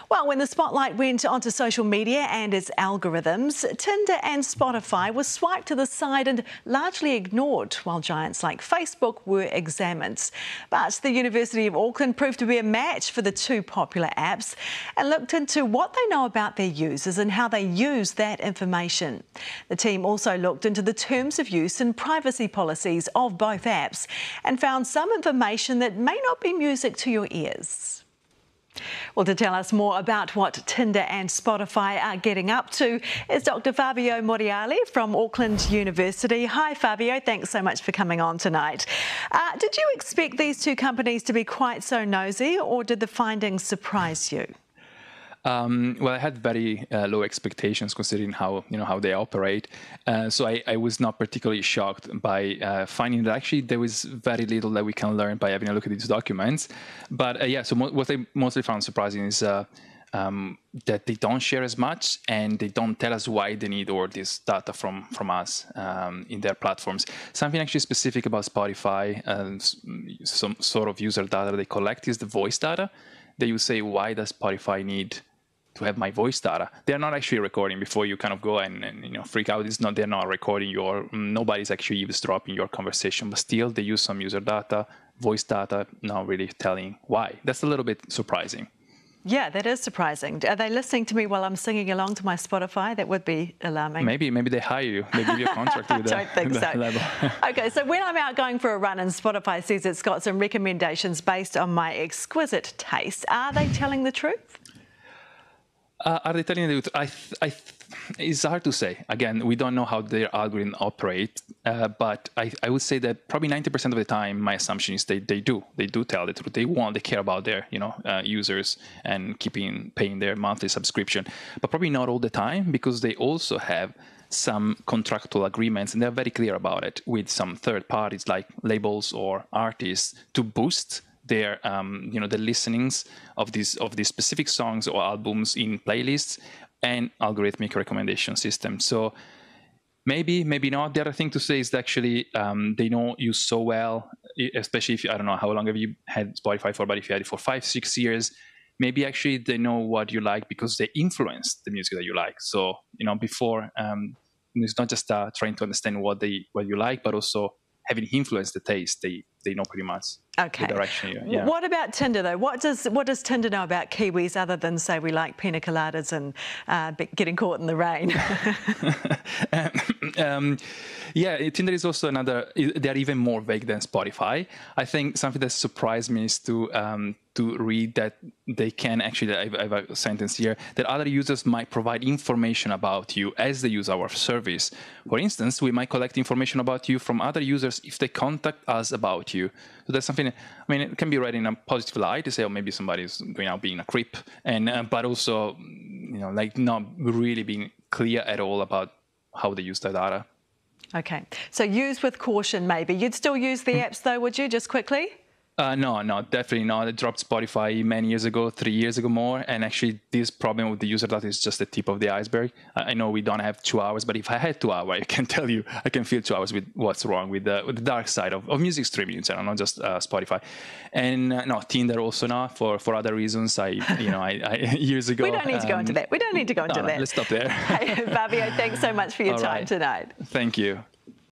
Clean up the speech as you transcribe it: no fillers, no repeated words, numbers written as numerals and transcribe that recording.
Well, when the spotlight went onto social media and its algorithms, Tinder and Spotify were swiped to the side and largely ignored, while giants like Facebook were examined. But the University of Auckland proved to be a match for the two popular apps and looked into what they know about their users and how they use that information. The team also looked into the terms of use and privacy policies of both apps and found some information that may not be music to your ears. Well, to tell us more about what Tinder and Spotify are getting up to is Dr. Fabio Morreale from Auckland University. Hi, Fabio. Thanks so much for coming on tonight. Did you expect these two companies to be quite so nosy, or did the findings surprise you? Well, I had very low expectations considering how they operate. So I was not particularly shocked by finding that actually there was very little that we can learn by having a look at these documents. But yeah, so what I mostly found surprising is that they don't share as much and they don't tell us why they need all this data from us in their platforms. Something actually specific about Spotify and some sort of user data they collect is the voice data. That you say, why does Spotify need to have my voice data? They're not actually recording before you kind of go and freak out. They're not recording nobody's actually eavesdropping your conversation, but still they use some user data, voice data, not really telling why. That's a little bit surprising. Yeah, that is surprising. Are they listening to me while I'm singing along to my Spotify? That would be alarming. Maybe they hire you. They give you a contract with I don't think so. level. Okay, so when I'm out going for a run and Spotify says it's got some recommendations based on my exquisite taste, are they telling the truth? Are they telling the truth? It's hard to say. Again, we don't know how their algorithm operate, but I would say that probably 90% of the time, my assumption is they do tell the truth. They care about their users and paying their monthly subscription, but probably not all the time, because they also have some contractual agreements, and they're very clear about it with some third parties like labels or artists to boost their the listenings of these specific songs or albums in playlists and algorithmic recommendation system. So maybe not. The other thing to say is that actually they know you so well, especially if I don't know how long have you had Spotify for, but if you had it for 5-6 years, maybe actually they know what you like because they influence the music that you like. So before it's not just trying to understand what you like, but also having influenced the taste. They know pretty much the direction. Yeah. What about Tinder though? What does Tinder know about Kiwis other than say we like pina coladas and getting caught in the rain? Yeah, Tinder is also another. They're even more vague than Spotify. I think something that surprised me is to read that they can actually. I have a sentence here that other users might provide information about you as they use our service. For instance, we might collect information about you from other users if they contact us about you. So that's something. I mean, it can be read in a positive light to say, oh, maybe somebody's going out being a creep, and but also, like not really being clear at all about how they use their data. Okay, so use with caution maybe. You'd still use the apps though, would you, just quickly? No, definitely not. I dropped Spotify many years ago, 3 years ago more, and actually this problem with the user data is just the tip of the iceberg. I know we don't have 2 hours, but if I had 2 hours, I can tell you, I can fill 2 hours with what's wrong with the dark side of music streaming in general, not just Spotify. And no, Tinder also not for other reasons. I years ago. We don't need to go into that. We don't need to go into that. Let's stop there. Hey, Fabio, thanks so much for your time tonight. Thank you.